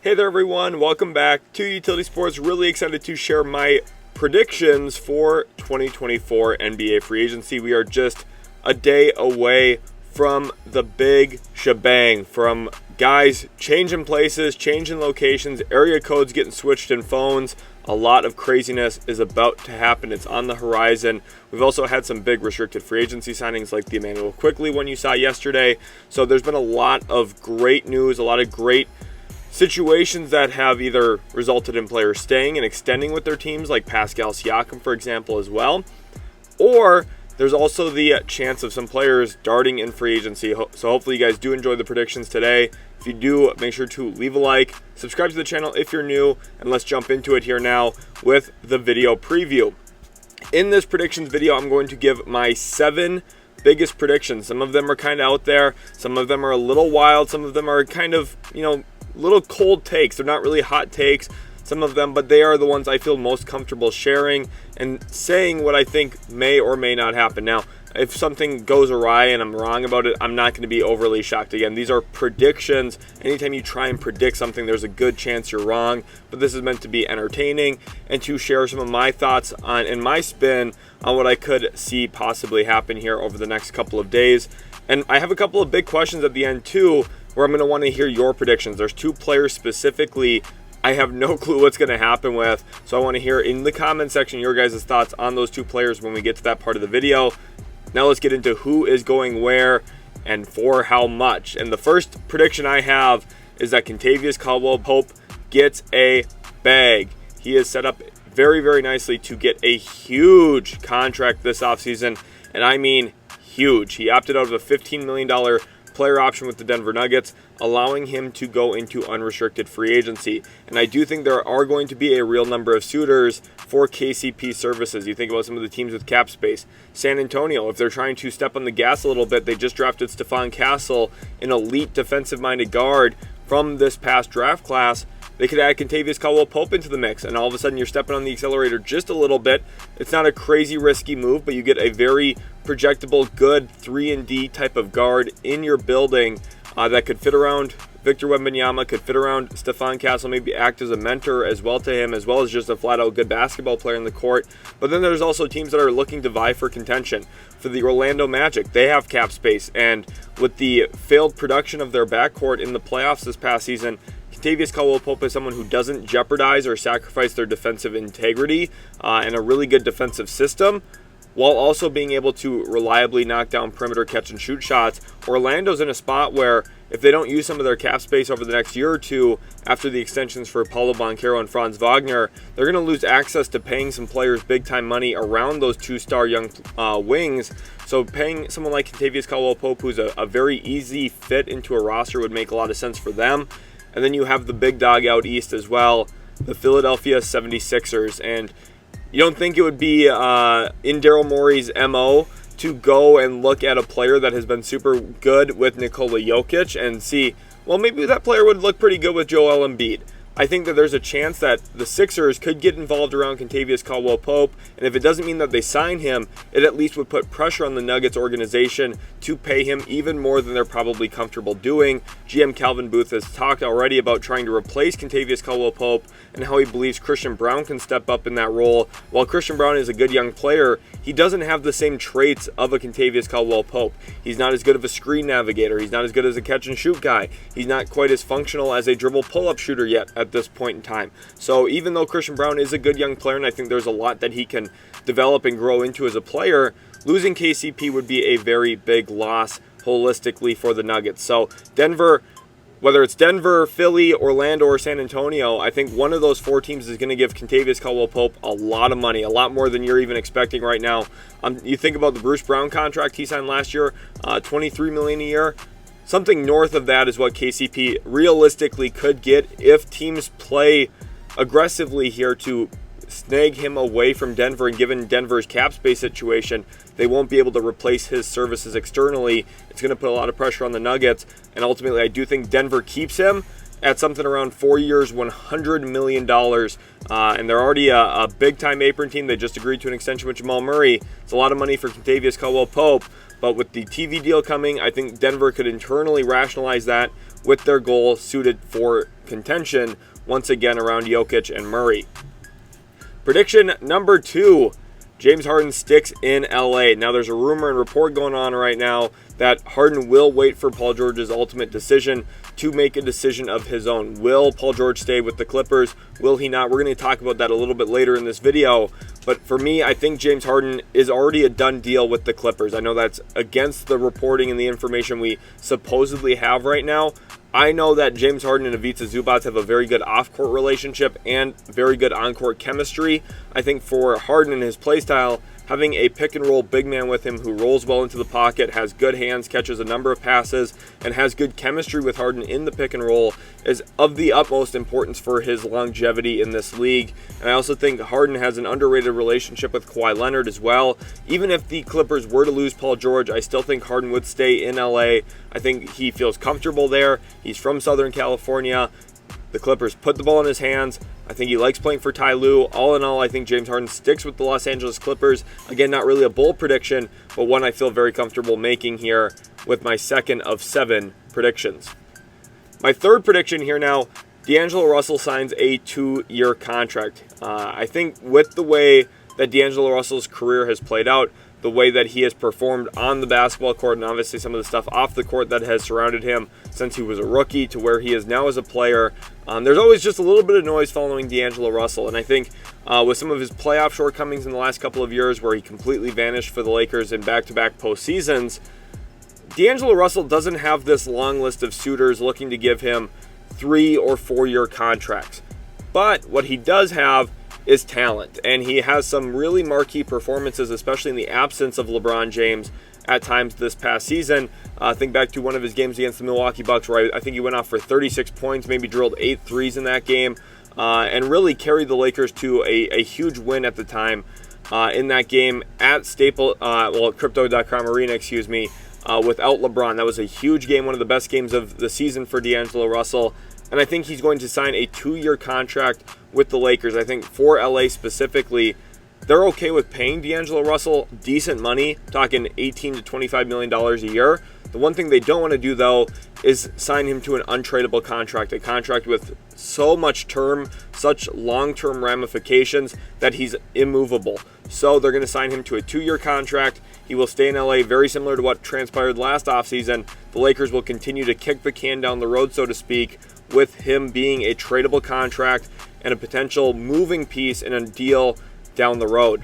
Hey there everyone, welcome back to Utility Sports. Really excited to share my predictions for 2024 NBA free agency. We are just a day away from the big shebang, from guys changing places, changing locations, area codes getting switched in phones. A lot of craziness is about to happen. It's on the horizon. We've also had some big restricted free agency signings like the Emmanuel Quickley one you saw yesterday. So there's been a lot of great news, a lot of great situations that have either resulted in players staying and extending with their teams, like Pascal Siakam, for example, as well. Or there's also the chance of some players darting in free agency. So hopefully you guys do enjoy the predictions today. If you do, make sure to leave a like, subscribe to the channel if you're new, and let's jump into it here now with the video preview. In this predictions video, I'm going to give my 7 biggest predictions. Some of them are kind of out there. Some of them are a little wild. Some of them are kind of, little cold takes. They're not really hot takes, some of them, but they are the ones I feel most comfortable sharing and saying what I think may or may not happen. Now, if something goes awry and I'm wrong about it, I'm not going to be overly shocked. Again, these are predictions. Anytime you try and predict something, there's a good chance you're wrong, but this is meant to be entertaining and to share some of my thoughts on and my spin on what I could see possibly happen here over the next couple of days. And I have a couple of big questions at the end too, where I'm going to want to hear your predictions. There's 2 players specifically I have no clue what's going to happen with, so I want to hear in the comment section your guys' thoughts on those 2 players when we get to that part of the video. Now let's get into who is going where and for how much. And the first prediction I have is that Kentavious Caldwell-Pope gets a bag. He is set up very, very nicely to get a huge contract this offseason, and I mean huge. He opted out of a $15 million player option with the Denver Nuggets, allowing him to go into unrestricted free agency. And I do think there are going to be a real number of suitors for KCP services. You think about some of the teams with cap space. San Antonio, if they're trying to step on the gas a little bit, they just drafted Stephon Castle, an elite defensive-minded guard from this past draft class. They could add Kentavious Caldwell-Pope into the mix, and all of a sudden you're stepping on the accelerator just a little bit. It's not a crazy risky move, but you get a very projectable, good 3-and-D type of guard in your building that could fit around Victor Wembanyama, could fit around Stephon Castle, maybe act as a mentor as well to him, as well as just a flat-out good basketball player in the court. But then there's also teams that are looking to vie for contention. For the Orlando Magic, they have cap space, and with the failed production of their backcourt in the playoffs this past season, Kentavious Caldwell-Pope is someone who doesn't jeopardize or sacrifice their defensive integrity and a really good defensive system, while also being able to reliably knock down perimeter catch and shoot shots. Orlando's in a spot where if they don't use some of their cap space over the next year or two after the extensions for Paulo Banchero and Franz Wagner, they're going to lose access to paying some players big-time money around those 2-star young wings. So paying someone like Kentavious Caldwell-Pope, who's a very easy fit into a roster, would make a lot of sense for them. And then you have the big dog out east as well, the Philadelphia 76ers. And you don't think it would be in Daryl Morey's MO to go and look at a player that has been super good with Nikola Jokic and see, well, maybe that player would look pretty good with Joel Embiid. I think that there's a chance that the Sixers could get involved around Kentavious Caldwell-Pope, and if it doesn't mean that they sign him, it at least would put pressure on the Nuggets organization to pay him even more than they're probably comfortable doing. GM Calvin Booth has talked already about trying to replace Kentavious Caldwell-Pope and how he believes Christian Braun can step up in that role. While Christian Braun is a good young player, he doesn't have the same traits of a Kentavious Caldwell-Pope. He's not as good of a screen navigator. He's not as good as a catch-and-shoot guy. He's not quite as functional as a dribble pull-up shooter yet at this point in time. So even though Christian Braun is a good young player, and I think there's a lot that he can develop and grow into as a player, losing KCP would be a very big loss holistically for the Nuggets. So Denver, whether it's Denver, Philly, Orlando, or San Antonio, I think one of those 4 teams is going to give Kentavious Caldwell-Pope a lot of money, a lot more than you're even expecting right now. You think about the Bruce Brown contract he signed last year, $23 million a year. Something north of that is what KCP realistically could get if teams play aggressively here to snag him away from Denver, and given Denver's cap space situation, they won't be able to replace his services externally. It's going to put a lot of pressure on the Nuggets, and ultimately I do think Denver keeps him at something around 4 years, $100 million. And they're already a big-time apron team. They just agreed to an extension with Jamal Murray. It's a lot of money for Kentavious Caldwell-Pope. But with the TV deal coming, I think Denver could internally rationalize that with their goal suited for contention once again around Jokic and Murray. Prediction number 2, James Harden sticks in LA. Now there's a rumor and report going on right now that Harden will wait for Paul George's ultimate decision to make a decision of his own. Will Paul George stay with the Clippers? Will he not? We're going to talk about that a little bit later in this video. But for me, I think James Harden is already a done deal with the Clippers. I know that's against the reporting and the information we supposedly have right now. I know that James Harden and Ivica Zubac have a very good off-court relationship and very good on-court chemistry. I think for Harden and his play style, having a pick-and-roll big man with him who rolls well into the pocket, has good hands, catches a number of passes, and has good chemistry with Harden in the pick-and-roll is of the utmost importance for his longevity in this league. And I also think Harden has an underrated relationship with Kawhi Leonard as well. Even if the Clippers were to lose Paul George, I still think Harden would stay in LA. I think he feels comfortable there. He's from Southern California. The Clippers put the ball in his hands. I think he likes playing for Ty Lue. All in all, I think James Harden sticks with the Los Angeles Clippers. Again, not really a bold prediction, but one I feel very comfortable making here with my second of 7 predictions. My third prediction here now, D'Angelo Russell signs a 2-year contract. I think with the way that D'Angelo Russell's career has played out, the way that he has performed on the basketball court, and obviously some of the stuff off the court that has surrounded him since he was a rookie to where he is now as a player. There's always just a little bit of noise following D'Angelo Russell, and I think with some of his playoff shortcomings in the last couple of years where he completely vanished for the Lakers in back-to-back postseasons, D'Angelo Russell doesn't have this long list of suitors looking to give him 3 or 4 year contracts. But what he does have is talent, and he has some really marquee performances, especially in the absence of LeBron James at times this past season. Think back to one of his games against the Milwaukee Bucks where I think he went off for 36 points, maybe drilled 8 threes in that game, and really carried the Lakers to a huge win at the time in that game at Crypto.com Arena, without LeBron. That was a huge game, one of the best games of the season for D'Angelo Russell. And I think he's going to sign a 2-year contract with the Lakers. I think for LA specifically, they're okay with paying D'Angelo Russell decent money, talking $18 to $25 million a year. The one thing they don't want to do, though, is sign him to an untradeable contract, a contract with so much term, such long-term ramifications that he's immovable. So they're going to sign him to a 2-year contract. He will stay in LA, very similar to what transpired last offseason. The Lakers will continue to kick the can down the road, so to speak, with him being a tradable contract and a potential moving piece in a deal down the road.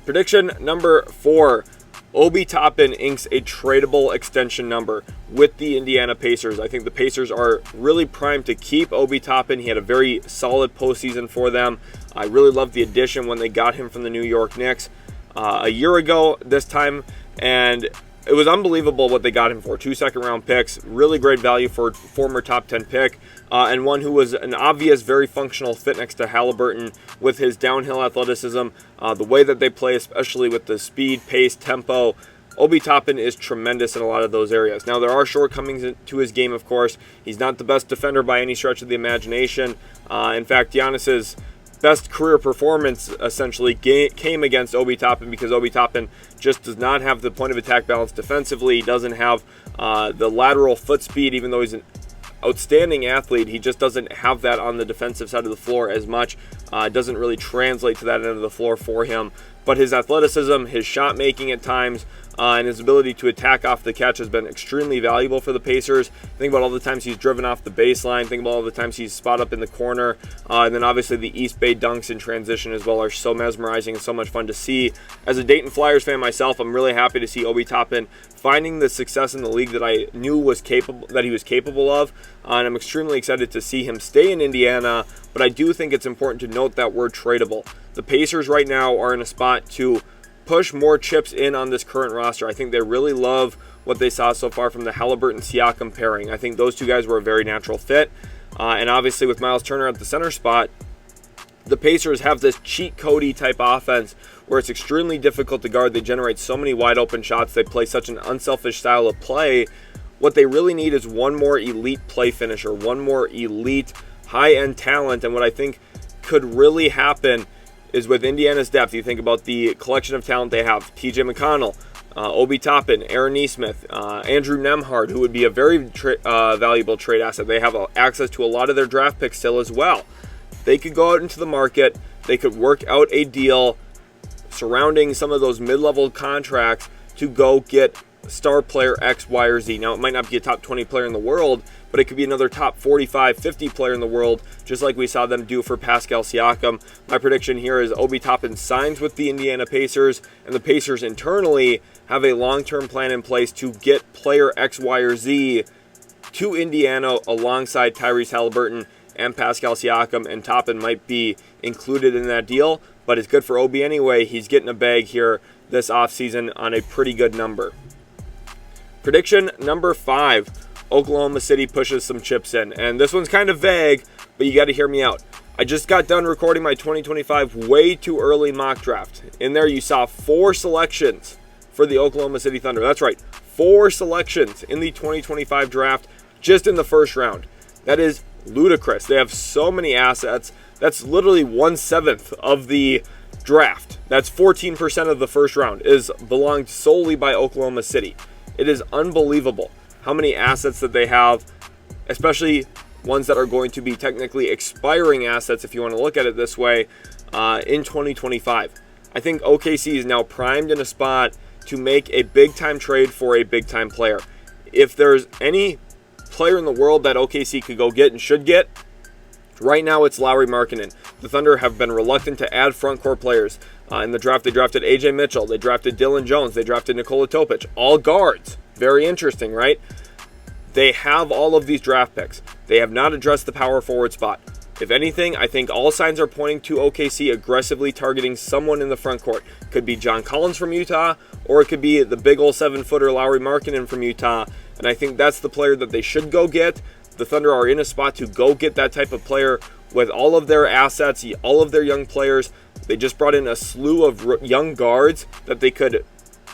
Prediction number 4. Obi Toppin inks a tradable extension number with the Indiana Pacers. I think the Pacers are really primed to keep Obi Toppin. He had a very solid postseason for them. I really loved the addition when they got him from the New York Knicks a year ago this time, and it was unbelievable what they got him for. 2 second-round picks, really great value for a former top 10 pick, and one who was an obvious, very functional fit next to Halliburton with his downhill athleticism, the way that they play, especially with the speed, pace, tempo. Obi Toppin is tremendous in a lot of those areas. Now, there are shortcomings to his game, of course. He's not the best defender by any stretch of the imagination. In fact, Giannis's best career performance essentially came against Obi Toppin because Obi Toppin just does not have the point of attack balance defensively. He doesn't have the lateral foot speed, even though he's an outstanding athlete. He just doesn't have that on the defensive side of the floor as much. It doesn't really translate to that end of the floor for him. But his athleticism, his shot making at times, and his ability to attack off the catch has been extremely valuable for the Pacers. Think about all the times he's driven off the baseline. Think about all the times he's spot up in the corner. And then obviously the East Bay dunks in transition as well are so mesmerizing and so much fun to see. As a Dayton Flyers fan myself, I'm really happy to see Obi Toppin finding the success in the league that I knew that he was capable of. And I'm extremely excited to see him stay in Indiana. But I do think it's important to note that we're tradable. The Pacers right now are in a spot to push more chips in on this current roster. I think they really love what they saw so far from the Halliburton-Siakam pairing. I think those two guys were a very natural fit. And obviously with Miles Turner at the center spot, the Pacers have this cheat code-y type offense where it's extremely difficult to guard. They generate so many wide open shots. They play such an unselfish style of play. What they really need is one more elite play finisher, one more elite high-end talent. And what I think could really happen is with Indiana's depth. You think about the collection of talent they have. TJ McConnell, Obi Toppin, Aaron Nesmith, Andrew Nemhard, who would be a very valuable trade asset. They have access to a lot of their draft picks still as well. They could go out into the market. They could work out a deal surrounding some of those mid-level contracts to go get star player X, Y, or Z. Now, it might not be a top 20 player in the world, but it could be another top 45, 50 player in the world, just like we saw them do for Pascal Siakam. My prediction here is Obi Toppin signs with the Indiana Pacers, and the Pacers internally have a long-term plan in place to get player X, Y, or Z to Indiana alongside Tyrese Halliburton and Pascal Siakam, and Toppin might be included in that deal, but it's good for Obi anyway. He's getting a bag here this offseason on a pretty good number. Prediction number 5, Oklahoma City pushes some chips in, and this one's kind of vague, but you got to hear me out. I just got done recording my 2025 way too early mock draft. In there you saw 4 selections for the Oklahoma City Thunder. That's right, 4 selections in the 2025 draft just in the first round. That is ludicrous. They have so many assets. That's literally 1/7 of the draft. That's 14% of the first round is belonged solely by Oklahoma City. It is unbelievable how many assets that they have, especially ones that are going to be technically expiring assets, if you want to look at it this way, in 2025. I think OKC is now primed in a spot to make a big-time trade for a big-time player. If there's any player in the world that OKC could go get and should get, right now it's Lauri Markkanen. The Thunder have been reluctant to add front court players. In the draft, they drafted A.J. Mitchell, they drafted Dylan Jones, they drafted Nikola Topic, all guards. Very interesting, right? They have all of these draft picks. They have not addressed the power forward spot. If anything, I think all signs are pointing to OKC aggressively targeting someone in the front court. Could be John Collins from Utah, or it could be the big old 7-footer Lauri Markkanen from Utah. And I think that's the player that they should go get. The Thunder are in a spot to go get that type of player with all of their assets, all of their young players. They just brought in a slew of young guards that they could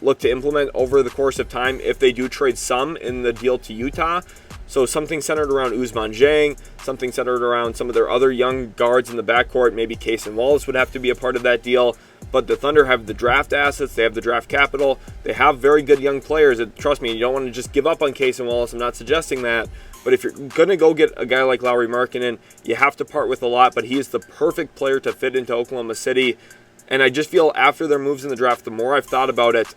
look to implement over the course of time if they do trade some in the deal to Utah. So something centered around Ousmane Dieng, something centered around some of their other young guards in the backcourt. Maybe Cason Wallace would have to be a part of that deal. But the Thunder have the draft assets. They have the draft capital. They have very good young players. And trust me, you don't want to just give up on Cason Wallace. I'm not suggesting that. But if you're going to go get a guy like Lauri Markkanen, you have to part with a lot. But he is the perfect player to fit into Oklahoma City. And I just feel after their moves in the draft, the more I've thought about it,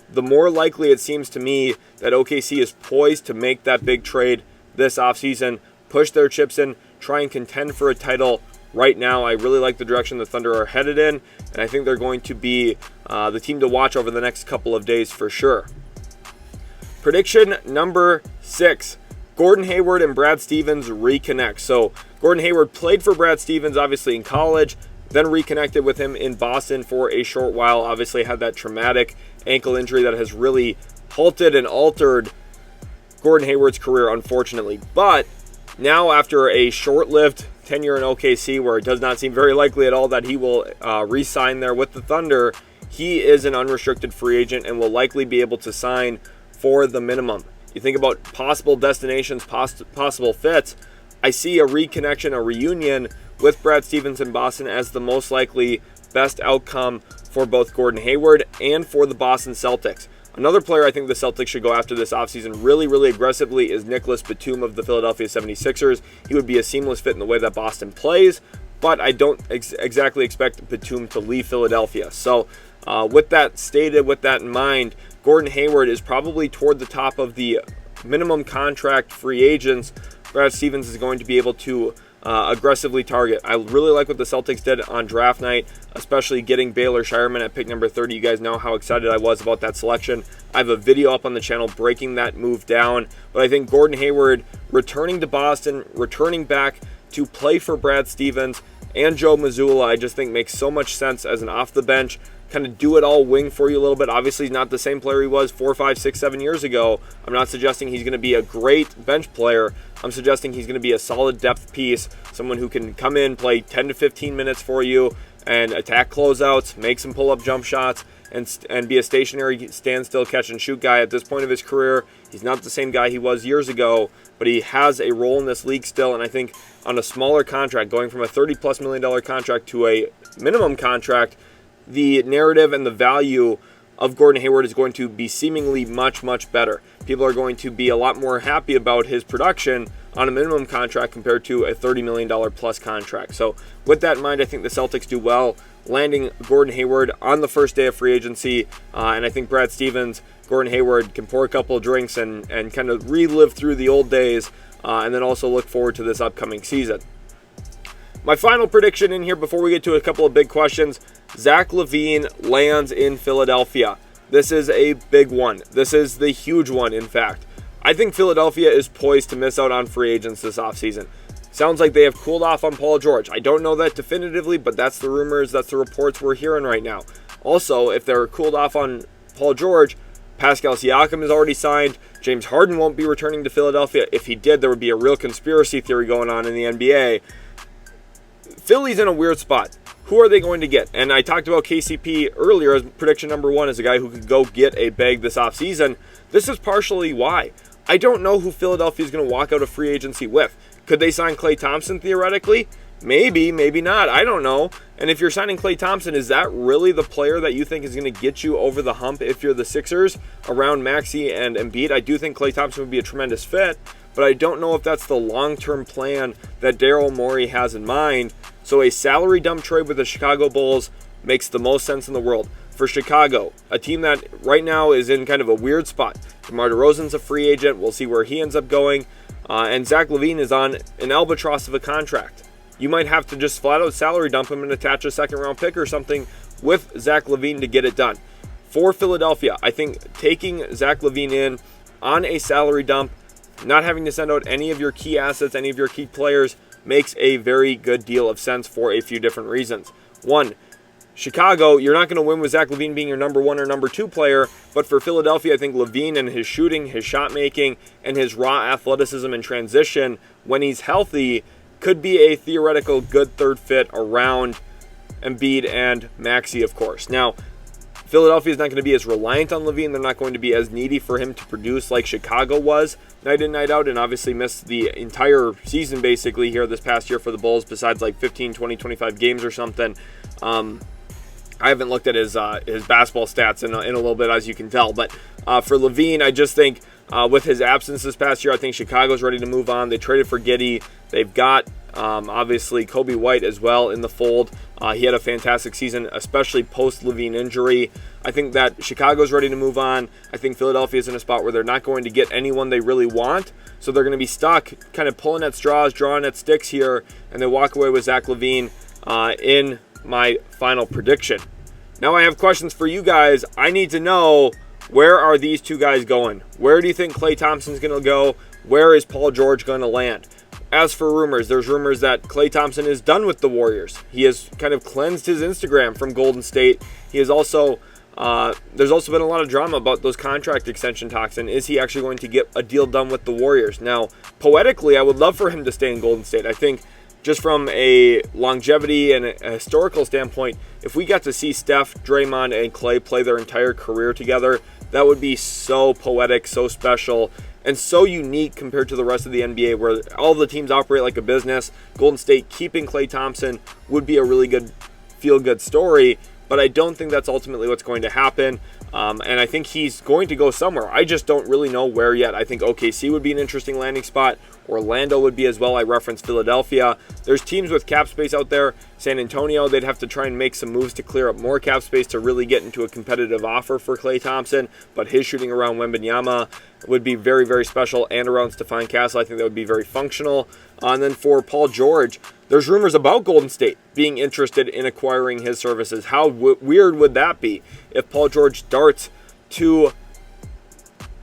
the more likely it seems to me that OKC is poised to make that big trade this offseason, push their chips in, try and contend for a title right now. I really like the direction the Thunder are headed in, and I think they're going to be the team to watch over the next couple of days for sure. Prediction number 6. Gordon Hayward and Brad Stevens reconnect. So Gordon Hayward played for Brad Stevens, obviously, in college, then reconnected with him in Boston for a short while. Obviously had that traumatic ankle injury that has really halted and altered Gordon Hayward's career, unfortunately. But now, after a short-lived tenure in OKC, where it does not seem very likely at all that he will re-sign there with the Thunder, he is an unrestricted free agent and will likely be able to sign for the minimum. You think about possible destinations, possible fits. I see a reconnection, a reunion with Brad Stevens in Boston as the most likely best outcome for both Gordon Hayward and for the Boston Celtics. Another player I think the Celtics should go after this offseason really, really aggressively is Nicholas Batum of the Philadelphia 76ers. He would be a seamless fit in the way that Boston plays, but I don't exactly expect Batum to leave Philadelphia. So with that stated, with that in mind, Gordon Hayward is probably toward the top of the minimum contract free agents Brad Stevens is going to be able to aggressively target. I really like what the Celtics did on draft night, especially getting Baylor Shireman at pick number 30. You guys know how excited I was about that selection. I have a video up on the channel breaking that move down. But I think Gordon Hayward returning to Boston, returning back to play for Brad Stevens and Joe Mazzulla, I just think makes so much sense as an off-the-bench, kind of do-it-all wing for you a little bit. Obviously, he's not the same player he was 4, 5, 6, 7 years ago. I'm not suggesting he's going to be a great bench player. I'm suggesting he's going to be a solid depth piece, someone who can come in, play 10 to 15 minutes for you, and attack closeouts, make some pull-up jump shots, and be a stationary standstill catch-and-shoot guy at this point of his career. He's not the same guy he was years ago, but he has a role in this league still, and I think on a smaller contract, going from a $30+ million contract to a minimum contract, the narrative and the value of Gordon Hayward is going to be seemingly much, much better. People are going to be a lot more happy about his production on a minimum contract compared to a $30 million plus contract. So with that in mind, I think the Celtics do well landing Gordon Hayward on the first day of free agency. And I think Brad Stevens, Gordon Hayward can pour a couple of drinks and kind of relive through the old days and then also look forward to this upcoming season. My final prediction in here before we get to a couple of big questions, Zach LaVine lands in Philadelphia. This is a big one. This is the huge one, in fact. I think Philadelphia is poised to miss out on free agents this offseason. Sounds like they have cooled off on Paul George. I don't know that definitively, but that's the rumors, that's the reports we're hearing right now. Also, if they're cooled off on Paul George, Pascal Siakam is already signed. James Harden won't be returning to Philadelphia. If he did, there would be a real conspiracy theory going on in the NBA. Philly's in a weird spot. Who are they going to get? And I talked about KCP earlier as prediction number one as a guy who could go get a bag this offseason. This is partially why. I don't know who Philadelphia is going to walk out of free agency with. Could they sign Klay Thompson theoretically? Maybe, maybe not. I don't know. And if you're signing Klay Thompson, is that really the player that you think is going to get you over the hump if you're the Sixers around Maxey and Embiid? I do think Klay Thompson would be a tremendous fit, but I don't know if that's the long-term plan that Daryl Morey has in mind. So a salary dump trade with the Chicago Bulls makes the most sense in the world. For Chicago, a team that right now is in kind of a weird spot. DeMar DeRozan's a free agent. We'll see where he ends up going. And Zach LaVine is on an albatross of a contract. You might have to just flat out salary dump him and attach a second-round pick or something with Zach LaVine to get it done. For Philadelphia, I think taking Zach LaVine in on a salary dump, not having to send out any of your key assets, any of your key players, makes a very good deal of sense for a few different reasons. One, Chicago, you're not going to win with Zach LaVine being your number one or number two player, but for Philadelphia, I think LaVine and his shooting, his shot making, and his raw athleticism and transition, when he's healthy, could be a theoretical good third fit around Embiid and Maxey, of course. Now, Philadelphia is not going to be as reliant on LaVine. They're not going to be as needy for him to produce like Chicago was night in, night out, and obviously missed the entire season basically here this past year for the Bulls, besides like 15, 20, 25 games or something. I haven't looked at his basketball stats in a little bit, as you can tell. But for LaVine, I just think with his absence this past year, I think Chicago's ready to move on. They traded for Giddey. They've got, obviously, Kobe White as well in the fold. He had a fantastic season, especially post-LaVine injury. I think that Chicago's ready to move on. I think Philadelphia's in a spot where they're not going to get anyone they really want. So they're going to be stuck kind of pulling at straws, drawing at sticks here, and they walk away with Zach LaVine in my final prediction. Now I have questions for you guys. I need to know, where are these two guys going? Where do you think Klay Thompson's going to go? Where is Paul George going to land? As for rumors, there's rumors that Klay Thompson is done with the Warriors. He has kind of cleansed his Instagram from Golden State. He is also, there's also been a lot of drama about those contract extension talks, and is he actually going to get a deal done with the Warriors? Now, poetically, I would love for him to stay in Golden State. I think just from a longevity and a historical standpoint, if we got to see Steph, Draymond, and Klay play their entire career together, that would be so poetic, so special, and so unique compared to the rest of the NBA, where all the teams operate like a business. Golden State keeping Klay Thompson would be a really good, feel-good story, but I don't think that's ultimately what's going to happen. And I think he's going to go somewhere. I just don't really know where yet. I think OKC would be an interesting landing spot. Orlando would be as well. I referenced Philadelphia. There's teams with cap space out there. San Antonio, they'd have to try and make some moves to clear up more cap space to really get into a competitive offer for Klay Thompson. But his shooting around Wembanyama would be very, very special, and around Stephon Castle, I think that would be very functional. And then for Paul George, there's rumors about Golden State being interested in acquiring his services. How weird would that be if Paul George darts to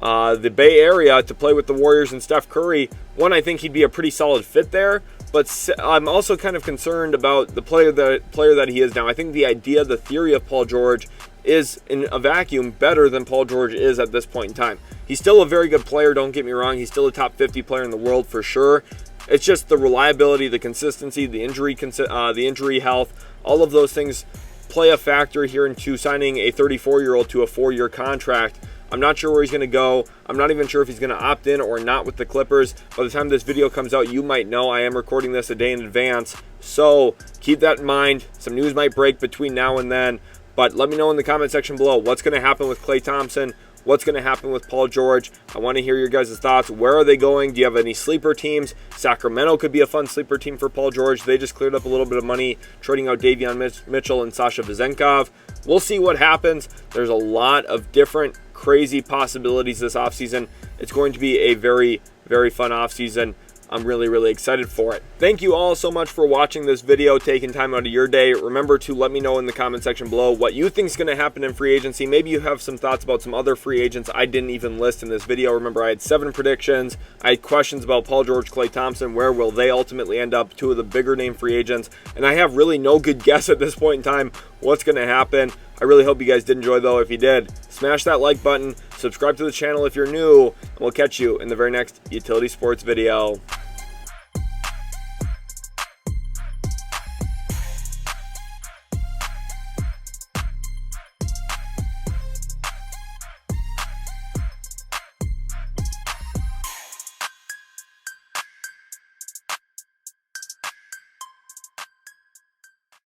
the Bay Area to play with the Warriors and Steph Curry? One, I think he'd be a pretty solid fit there, but I'm also kind of concerned about the player that he is now. I think the idea, the theory of Paul George is, in a vacuum, better than Paul George is at this point in time. He's still a very good player, don't get me wrong. He's still a top 50 player in the world for sure. It's just the reliability, the consistency, the injury health, all of those things play a factor here into signing a 34-year-old to a 4-year contract. I'm not sure where he's going to go. I'm not even sure if he's going to opt in or not with the Clippers. By the time this video comes out, you might know. I am recording this a day in advance, so keep that in mind. Some news might break between now and then, But let me know in the comment section below what's going to happen with Klay Thompson, what's going to happen with Paul George. I want to hear your guys' thoughts. Where are they going? Do you have any sleeper teams? Sacramento could be a fun sleeper team for Paul George. They just cleared up a little bit of money trading out Davion Mitchell and Sasha Vezenkov. We'll see what happens. There's a lot of different crazy possibilities this offseason. It's going to be a very, very fun offseason. I'm really, really excited for it. Thank you all so much for watching this video, taking time out of your day. Remember to let me know in the comment section below what you think is going to happen in free agency. Maybe you have some thoughts about some other free agents I didn't even list in this video. Remember, I had 7 predictions. I had questions about Paul George, Klay Thompson. Where will they ultimately end up? 2 of the bigger name free agents. And I have really no good guess at this point in time what's going to happen. I really hope you guys did enjoy, though. If you did, smash that like button. Subscribe to the channel if you're new. And we'll catch you in the very next Utility Sports video.